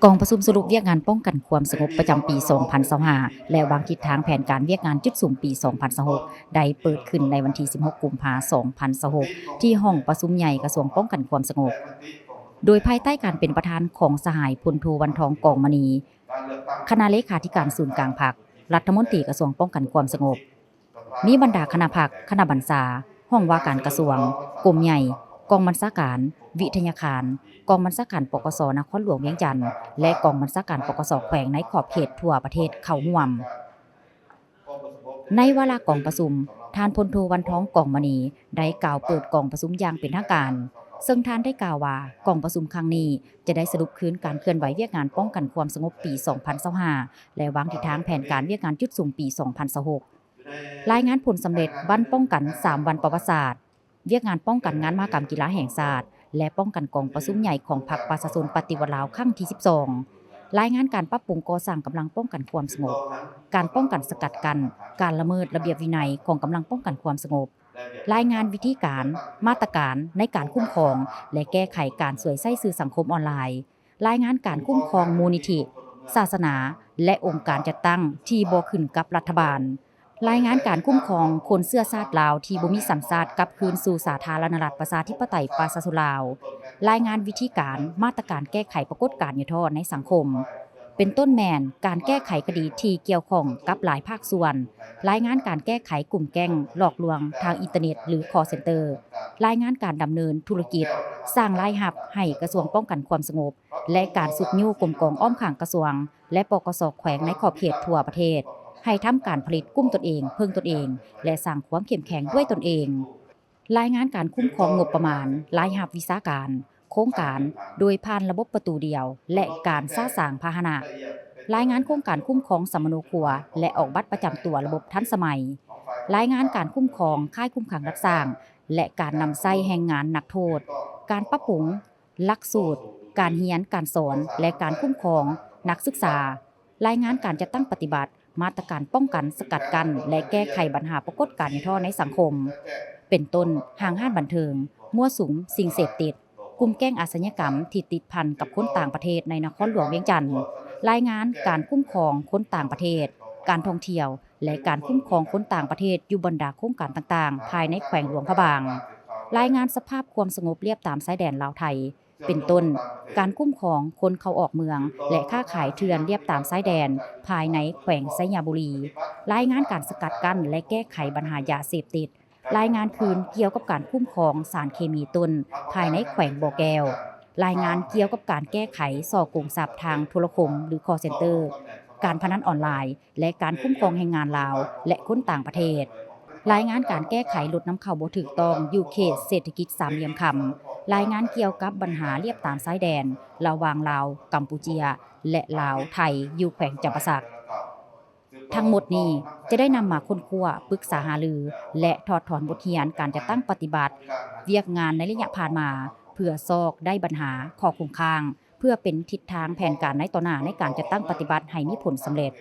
กองประชุมสรุปเวียกงานป้องกันความสงบประจำปี 2025 และวางทิศทางแผนการเวียกงานจุดสูงปี 2026 ได้เปิดขึ้นในวันที่ 16 กุมภาพันธ์ 2026 ที่ห้องประชุมใหญ่กระทรวงป้องกันความสงบ โดยภายใต้การเป็นประธานของสหายพลโทวันทองกองมณี คณะเลขาธิการศูนย์กลางพรรค รัฐมนตรีกระทรวงป้องกันความสงบ มีบรรดาคณะพรรค คณะบรรษา ห้องว่าการกระทรวง กรมใหญ่ กองบัญชาการ วิทยาคาร กองบัญชาการปกสนครหลวงเวียงจันทน์และกองบัญชาการปกสแขวงในขอบเขตทั่วประเทศเข้าร่วม ในวาระกองประชุมท่านพลโทวันทองกองมณีได้กล่าวเปิดกองประชุมอย่างเป็นทางการซึ่งท่านได้กล่าวว่ากองประชุมครั้งนี้จะได้สรุปคืนการเคลื่อนไหวเวียกงานป้องกันความสงบปี 2025 และวางทิศทางแผนการเวียกงานจุดสูงปี 2026 รายงานผลสำเร็จวันป้องกัน 3 วันประวัติศาสตร์เวียกงานป้องกันงานมหกรรมกีฬาแห่งชาติและป้องกันกองประชุมใหญ่ของพรรคประชาชนปฏิวัติลาวครั้งที่ 12 รายงานการปรับปรุงก่อสร้างกำลังป้องกันความสงบการป้องกันสกัดกั้นการละเมิดระเบียบวินัยของกำลังป้องกันความสงบรายงานวิธีการมาตรการในการคุ้มครองและแก้ไขการสวยไส้สื่อสังคมออนไลน์รายงานการคุ้มครองมูลนิธิศาสนาและองค์การจัดตั้งที่บ่ขึ้นกับรัฐบาลรายงานการคุ้มครองคนเสื้อชาติลาวที่บ่มีสัญชาติกลับคืนสู่สาธารณรัฐประชาธิปไตยประชาชนลาวรายงานวิธีการมาตรการแก้ไขปรากฏการณ์ยุติธรรมในสังคมเป็นต้นแมนการแก้ไขคดีที่เกี่ยวข้องกับหลายภาคส่วนรายงานการแก้ไขกลุ่มแก๊งหลอกลวงทางอินเทอร์เน็ตหรือ call center รายงานการดำเนินธุรกิจสร้างรายรับให้กระทรวงป้องกันความสงบและการสุดนิ้วกลมกองอ้อมข้างกระทรวงและปกสแขวงในขอบเขตทั่วประเทศให้ทำการผลิตกุ้มตนเองเพิ่งตนเองและสร้างความเข้มแข็งด้วยตนเองรายงานการคุ้มครองงบประมาณรายรับวิชาการโครงการโดยผ่านระบบประตูเดียวและการสร้างพาหนะรายงานโครงการคุ้มครองสมโนครัวและออกบัตรประจำตัวระบบทันสมัยรายงานการคุ้มครองค่ายคุ้มขังรักษาและการนำใช้แรงงานนักโทษการปรับปรุงหลักสูตรการเรียนการสอนและการคุ้มครองนักศึกษารายงานการจัดตั้งปฏิบัติมาตรการป้องกันสกัดกั้นและแก้ไขปัญหาปรากฏการณ์ยุติธรรมในสังคมเป็นต้นห้างห้านบันเทิงมั่วสุมสิ่งเสพติดกลุ่มแก๊งอาชญากรรมที่ติดพันกับคนต่างประเทศในนครหลวงเวียงจันทน์รายงานการคุ้มครองคนต่างประเทศการท่องเที่ยวและการคุ้มครองคนต่างประเทศอยู่บรรดาโครงการต่างๆภายในแขวงหลวงพระบางรายงานสภาพความสงบเรียบตามชายแดนลาวไทยเป็นต้นการคุ้มครองคนเข้าออกเมืองและค้าขายเถื่อนเรียบตามชายแดนภายในแขวงไชยบุรีรายงานการสกัดกั้นและแก้ไขปัญหายาเสพติดรายงานคืนเกี่ยวกับการคุ้มครองสารเคมีตนภายในแขวงบ่อแก้วรายงานเกี่ยวกับการแก้ไขส่อโกงทรัพย์ทางโทรคมหรือ call center การพนันออนไลน์และการคุ้มครองแรงงานลาวและคนต่างประเทศรายงานการแก้ไขลดน้ำเข้าบ่ถูกต้องอยู่เขตเศรษฐกิจสามเหลี่ยมคำรายงานเกี่ยวกับปัญหาเรียบตามชายแดนระหว่างลาวกัมพูเชียและลาวไทยอยู่แขวงจำปาสักทั้งหมดนี้จะได้นำมาค้นคว้าปรึกษาหารือและถอดถอนบทเรียนการจัดตั้งปฏิบัติเวียกงานในระยะผ่านมาเพื่อซอกได้ปัญหาข้อคงค้างเพื่อเป็นทิศทางแผนการในต่อหน้าในการจัดตั้งปฏิบัติให้มีผลสำเร็จ